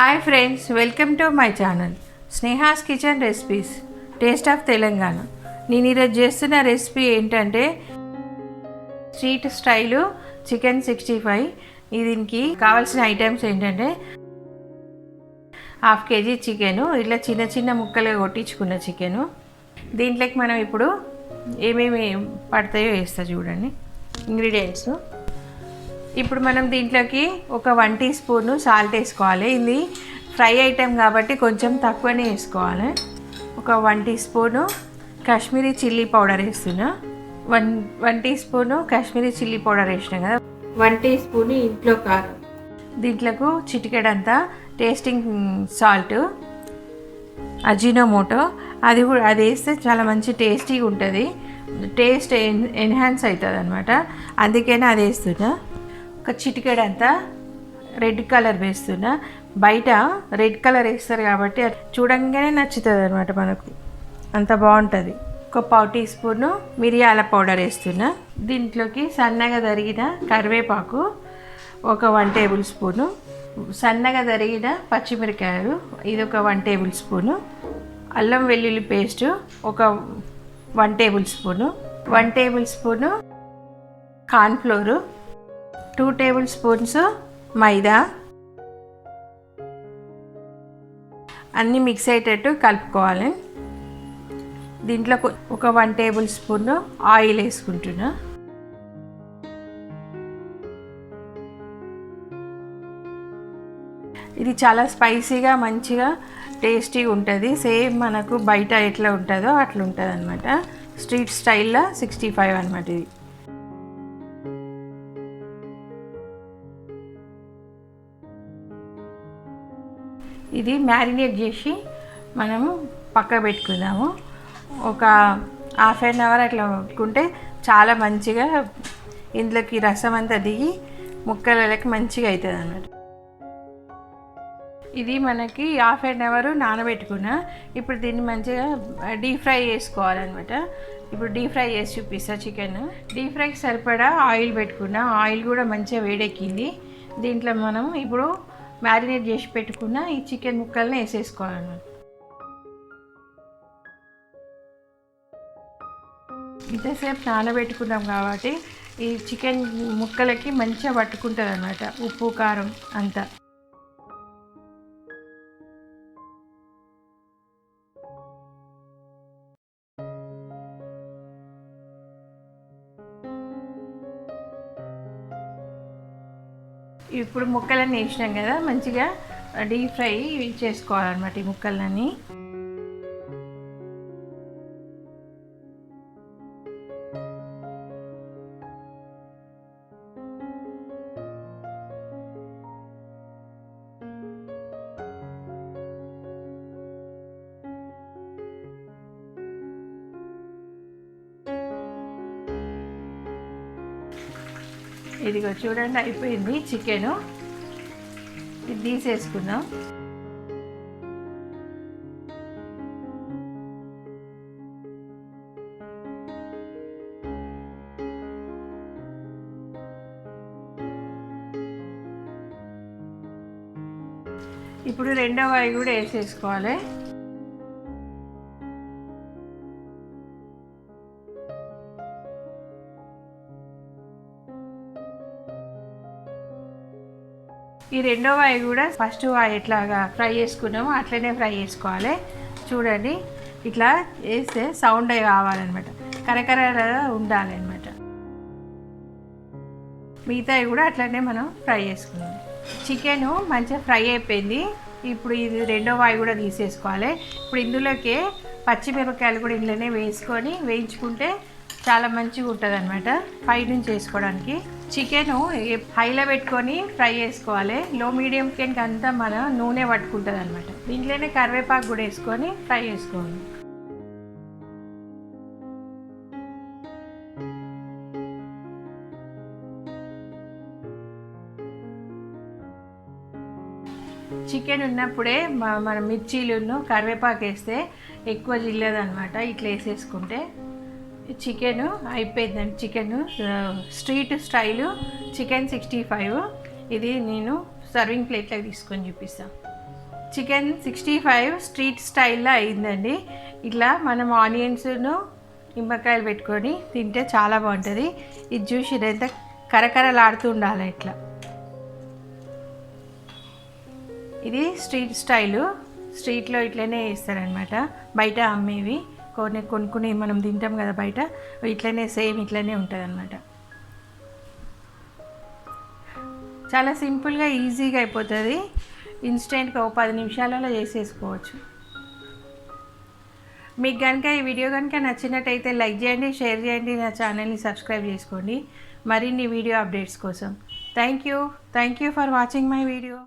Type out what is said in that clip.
Hi friends, welcome to my channel Sneha's kitchen recipes taste of Telangana. నేను ఈరోజు చేస్తున్న recipe ఏంటంటే స్ట్రీట్ స్టైలు చికెన్ 65. దీనికి కావాల్సిన ఐటమ్స్ ఏంటంటే ½ kg చికెను, ఇట్లా చిన్న చిన్న ముక్కలుగా కొట్టించుకున్న చికెను. దీంట్లోకి మనం ఇప్పుడు ఏమేమి పడతాయో వేస్తా చూడండి ఇంగ్రీడియంట్స్. ఇప్పుడు మనం దీంట్లోకి ఒక 1 టీ స్పూను సాల్ట్ వేసుకోవాలి. ఇది ఫ్రై ఐటెం కాబట్టి కొంచెం తక్కువనే వేసుకోవాలి. ఒక 1 teaspoon Kashmiri chilli powder వేస్తున్నా. 1 teaspoon Kashmiri chilli powder వేసినాం కదా. 1 టీ స్పూను ఇంట్లో కారం, దీంట్లోకి చిటికెడంతా టేస్టింగ్ సాల్ట్, అజినోమోటో, అది వేస్తే చాలా మంచి టేస్టీగా ఉంటుంది, టేస్ట్ ఎన్హాన్స్ అవుతుంది అనమాట. అందుకనే అది వేస్తున్నా. ఒక చిటికెడంతా రెడ్ కలర్ వేస్తున్నా. బయట రెడ్ కలర్ వేస్తారు కాబట్టి చూడంగానే నచ్చుతుంది అనమాట, మనకు అంత బాగుంటుంది. ఒక 1/4 టీ స్పూను మిరియాల పౌడర్ వేస్తున్నా. దీంట్లోకి సన్నగా తరిగిన కరివేపాకు ఒక 1 టేబుల్ స్పూను, సన్నగా తరిగిన పచ్చిమిరకాయలు ఇది ఒక 1 టేబుల్ స్పూను, అల్లం వెల్లుల్లి పేస్టు ఒక 1 tablespoon, 1 tablespoon cornflour, 2 tablespoons maida. అన్నీ మిక్స్ అయ్యేటట్టు కలుపుకోవాలి. దీంట్లో ఒక 1 టేబుల్ స్పూన్ ఆయిల్ వేసుకుంటున్నా. ఇది చాలా స్పైసీగా మంచిగా టేస్టీగా ఉంటుంది. సేమ్ మనకు బయట ఎట్లా ఉంటుందో అట్లా ఉంటుంది అనమాట. స్ట్రీట్ స్టైల్లో 65 అనమాట. ఇది మ్యారినేట్ చేసి మనము పక్క పెట్టుకుందాము. ఒక ½ an hour అట్లా పెట్టుకుంటే చాలా మంచిగా ఇందులోకి రసం అంతా దిగి ముక్కలకి మంచిగా అవుతుంది అన్నమాట. ఇది మనకి ½ an hour నానబెట్టుకున్నా. ఇప్పుడు దీన్ని మంచిగా డీప్ ఫ్రై చేసుకోవాలన్నమాట. ఇప్పుడు డీప్ ఫ్రై చేసి చూపిస్తా. చికెన్ డీప్ ఫ్రైకి సరిపడా ఆయిల్ పెట్టుకున్నా. ఆయిల్ కూడా మంచిగా వేడెక్కింది. దీంట్లో మనం ఇప్పుడు మ్యారినేట్ చేసి పెట్టుకున్న ఈ చికెన్ ముక్కల్ని వేసేసుకోవాలన్నమాట. ఇంతసేపు నానబెట్టుకున్నాం కాబట్టి ఈ చికెన్ ముక్కలకి మంచిగా పట్టుకుంటుంది అన్నమాట, ఉప్పు కారం అంతా. ఇప్పుడు ముక్కలన్నీ వేసినాం కదా, మంచిగా డీప్ ఫ్రై చేసుకోవాలన్నమాట ఈ ముక్కలన్నీ. ఇదిగో చూడండి, అయిపోయింది చికెను. ఇది తీసేసుకుందాం. ఇప్పుడు రెండో వాయి కూడా వేసేసుకోవాలి. ఈ రెండో వాయి కూడా ఫస్ట్ వాయి ఎట్లాగా ఫ్రై చేసుకున్నామో అట్లనే ఫ్రై చేసుకోవాలి. చూడండి, ఇట్లా వేస్తే సౌండ్ కావాలన్నమాట, కరకర ఉండాలన్నమాట. మిగతావి కూడా అట్లనే మనం ఫ్రై చేసుకున్నాం. చికెను మంచిగా ఫ్రై అయిపోయింది. ఇప్పుడు ఇది రెండో వాయి కూడా తీసేసుకోవాలి. ఇప్పుడు ఇందులోకి పచ్చిమిరపకాయలు కూడా ఇంట్లోనే వేసుకొని వేయించుకుంటే చాలా మంచిగా ఉంటుంది అనమాట పై నుంచి వేసుకోవడానికి. చికెను హైలో పెట్టుకొని ఫ్రై చేసుకోవాలి. లో మీడియం ఫ్లేమ్కి అంతా మన నూనె పట్టుకుంటుంది అనమాట. దీంట్లోనే కరివేపాకు కూడా వేసుకొని ఫ్రై చేసుకోవాలి. చికెన్ ఉన్నప్పుడే మన మిర్చీలను కరివేపాకు వేస్తే ఎక్కువ జిల్లదనమాట. ఇట్లా వేసేసుకుంటే చికెను అయిపోయిందండి. Chicken street style chicken 65. ఇది నేను సర్వింగ్ ప్లేట్లోకి తీసుకొని చూపిస్తాను. చికెన్ 65 స్ట్రీట్ స్టైల్లో అయిందండి. ఇట్లా మనం ఆనియన్స్ను నిమ్మకాయలు పెట్టుకొని తింటే చాలా బాగుంటుంది. ఇది చూసి ఇదంతా కరకరలాడుతూ ఉండాలి ఇట్లా. ఇది స్ట్రీట్ స్టైలు, స్ట్రీట్లో ఇట్లనే వేస్తారనమాట. బయట అమ్మేవి కొనుక్కుని మనం తింటాం కదా బయట, ఇట్లనే సేమ్ ఇట్లనే ఉంటుంది అనమాట. చాలా సింపుల్గా ఈజీగా అయిపోతుంది. ఇన్స్టెంట్గా 10 నిమిషాలలో చేసేసుకోవచ్చు. మీకు కనుక ఈ వీడియో కనుక నచ్చినట్టయితే లైక్ చేయండి, షేర్ చేయండి, నా ఛానల్ని సబ్స్క్రైబ్ చేసుకోండి మరిన్ని వీడియో అప్డేట్స్ కోసం. Thank you for watching my video.